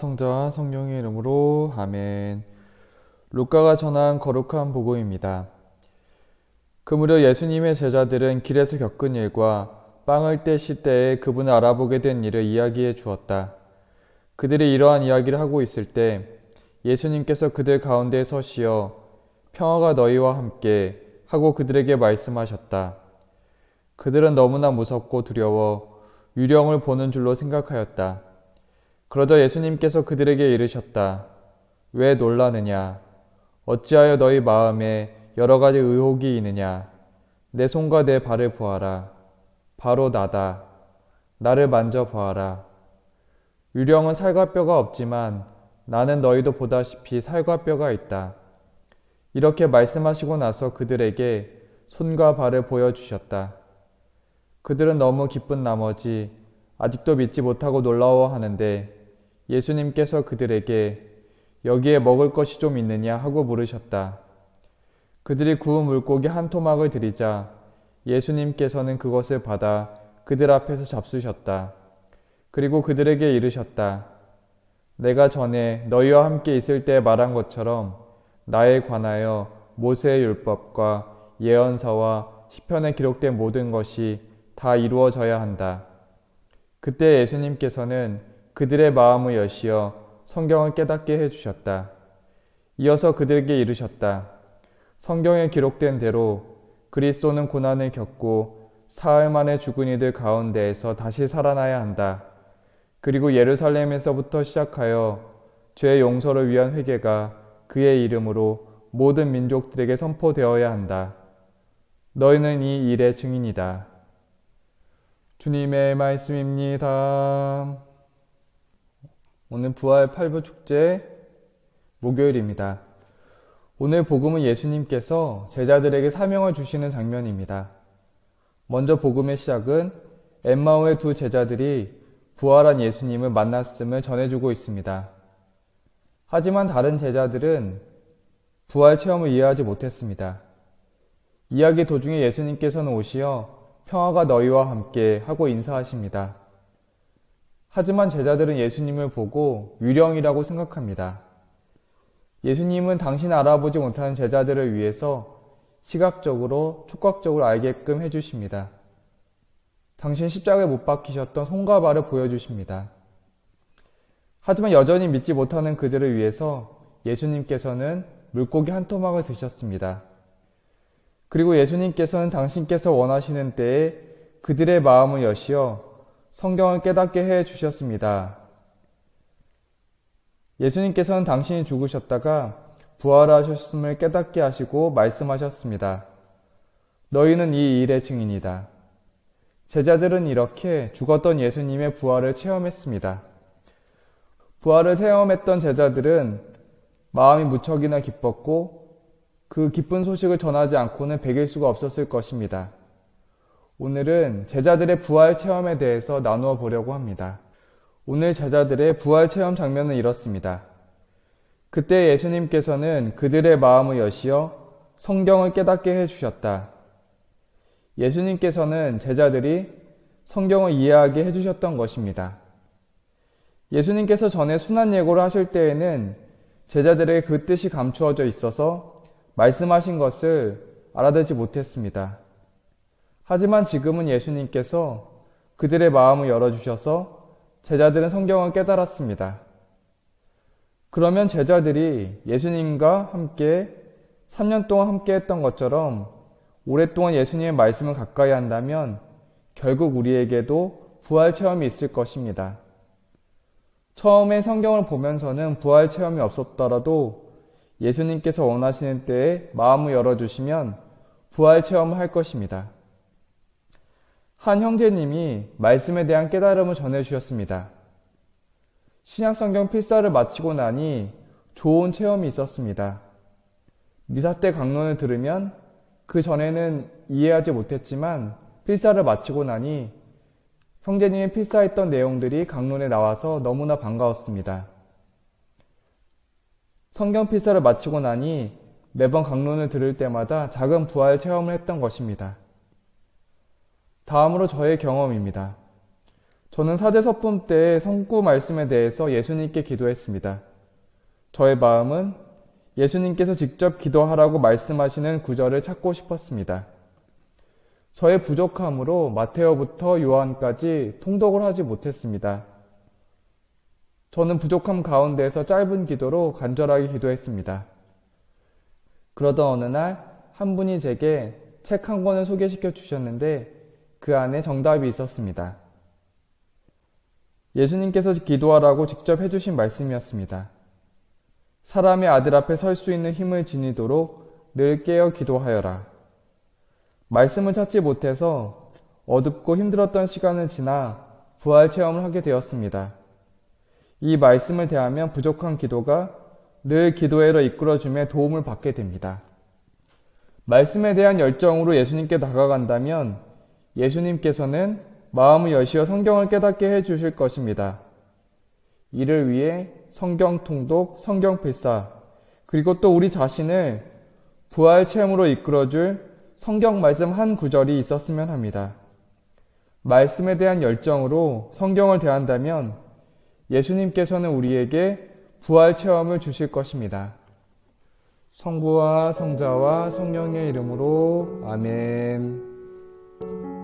성자와 성령의 이름으로 아멘. 루카가 전한 거룩한 복음입니다. 그 무렵 예수님의 제자들은 길에서 겪은 일과 빵을 떼실 때에 그분을 알아보게 된 일을 이야기해 주었다. 그들이 이러한 이야기를 하고 있을 때 예수님께서 그들 가운데 서시어 평화가 너희와 함께 하고 그들에게 말씀하셨다. 그들은 너무나 무섭고 두려워 유령을 보는 줄로 생각하였다. 그러자 예수님께서 그들에게 이르셨다. 왜 놀라느냐? 어찌하여 너희 마음에 여러 가지 의혹이 있느냐? 내 손과 내 발을 보아라. 바로 나다. 나를 만져보아라. 유령은 살과 뼈가 없지만 나는 너희도 보다시피 살과 뼈가 있다. 이렇게 말씀하시고 나서 그들에게 손과 발을 보여주셨다. 그들은 너무 기쁜 나머지 아직도 믿지 못하고 놀라워하는데 예수님께서 그들에게 여기에 먹을 것이 좀 있느냐 하고 물으셨다. 그들이 구운 물고기 한 토막을 드리자 예수님께서는 그것을 받아 그들 앞에서 잡수셨다. 그리고 그들에게 이르셨다. 내가 전에 너희와 함께 있을 때 말한 것처럼 나에 관하여 모세의 율법과 예언서와 시편에 기록된 모든 것이 다 이루어져야 한다. 그때 예수님께서는 그들의 마음을 여시어 성경을 깨닫게 해주셨다. 이어서 그들에게 이르셨다. 성경에 기록된 대로 그리스도는 고난을 겪고 사흘 만에 죽은 이들 가운데에서 다시 살아나야 한다. 그리고 예루살렘에서부터 시작하여 죄의 용서를 위한 회개가 그의 이름으로 모든 민족들에게 선포되어야 한다. 너희는 이 일의 증인이다. 주님의 말씀입니다. 오늘 부활 8부 축제 목요일입니다. 오늘 복음은 예수님께서 제자들에게 사명을 주시는 장면입니다. 먼저 복음의 시작은 엠마오의 두 제자들이 부활한 예수님을 만났음을 전해주고 있습니다. 하지만 다른 제자들은 부활 체험을 이해하지 못했습니다. 이야기 도중에 예수님께서는 오시어 평화가 너희와 함께 하고 인사하십니다. 하지만 제자들은 예수님을 보고 유령이라고 생각합니다. 예수님은 당신 알아보지 못하는 제자들을 위해서 시각적으로, 촉각적으로 알게끔 해주십니다. 당신 십자가에 못 박히셨던 손과 발을 보여주십니다. 하지만 여전히 믿지 못하는 그들을 위해서 예수님께서는 물고기 한 토막을 드셨습니다. 그리고 예수님께서는 당신께서 원하시는 때에 그들의 마음을 여시어 성경을 깨닫게 해 주셨습니다. 예수님께서는 당신이 죽으셨다가 부활하셨음을 깨닫게 하시고 말씀하셨습니다. 너희는 이 일의 증인이다. 제자들은 이렇게 죽었던 예수님의 부활을 체험했습니다. 부활을 체험했던 제자들은 마음이 무척이나 기뻤고 그 기쁜 소식을 전하지 않고는 베길 수가 없었을 것입니다. 오늘은 제자들의 부활 체험에 대해서 나누어 보려고 합니다. 오늘 제자들의 부활 체험 장면은 이렇습니다. 그때 예수님께서는 그들의 마음을 여시어 성경을 깨닫게 해주셨다. 예수님께서는 제자들이 성경을 이해하게 해주셨던 것입니다. 예수님께서 전에 순환 예고를 하실 때에는 제자들에게 그 뜻이 감추어져 있어서 말씀하신 것을 알아듣지 못했습니다. 하지만 지금은 예수님께서 그들의 마음을 열어주셔서 제자들은 성경을 깨달았습니다. 그러면 제자들이 예수님과 함께 3년 동안 함께 했던 것처럼 오랫동안 예수님의 말씀을 가까이 한다면 결국 우리에게도 부활 체험이 있을 것입니다. 처음에 성경을 보면서는 부활 체험이 없었더라도 예수님께서 원하시는 때에 마음을 열어주시면 부활 체험을 할 것입니다. 한 형제님이 말씀에 대한 깨달음을 전해주셨습니다. 신약성경 필사를 마치고 나니 좋은 체험이 있었습니다. 미사 때 강론을 들으면 그 전에는 이해하지 못했지만 필사를 마치고 나니 형제님이 필사했던 내용들이 강론에 나와서 너무나 반가웠습니다. 성경 필사를 마치고 나니 매번 강론을 들을 때마다 작은 부활 체험을 했던 것입니다. 다음으로 저의 경험입니다. 저는 사대서품 때 성구 말씀에 대해서 예수님께 기도했습니다. 저의 마음은 예수님께서 직접 기도하라고 말씀하시는 구절을 찾고 싶었습니다. 저의 부족함으로 마테오부터 요한까지 통독을 하지 못했습니다. 저는 부족함 가운데에서 짧은 기도로 간절하게 기도했습니다. 그러던 어느 날 한 분이 제게 책 한 권을 소개시켜 주셨는데 그 안에 정답이 있었습니다. 예수님께서 기도하라고 직접 해주신 말씀이었습니다. 사람의 아들 앞에 설 수 있는 힘을 지니도록 늘 깨어 기도하여라. 말씀을 찾지 못해서 어둡고 힘들었던 시간을 지나 부활 체험을 하게 되었습니다. 이 말씀을 대하면 부족한 기도가 늘 기도회로 이끌어줌에 도움을 받게 됩니다. 말씀에 대한 열정으로 예수님께 다가간다면 예수님께서는 마음을 여시어 성경을 깨닫게 해주실 것입니다. 이를 위해 성경 통독, 성경 필사, 그리고 또 우리 자신을 부활 체험으로 이끌어줄 성경 말씀 한 구절이 있었으면 합니다. 말씀에 대한 열정으로 성경을 대한다면 예수님께서는 우리에게 부활 체험을 주실 것입니다. 성부와 성자와 성령의 이름으로 아멘.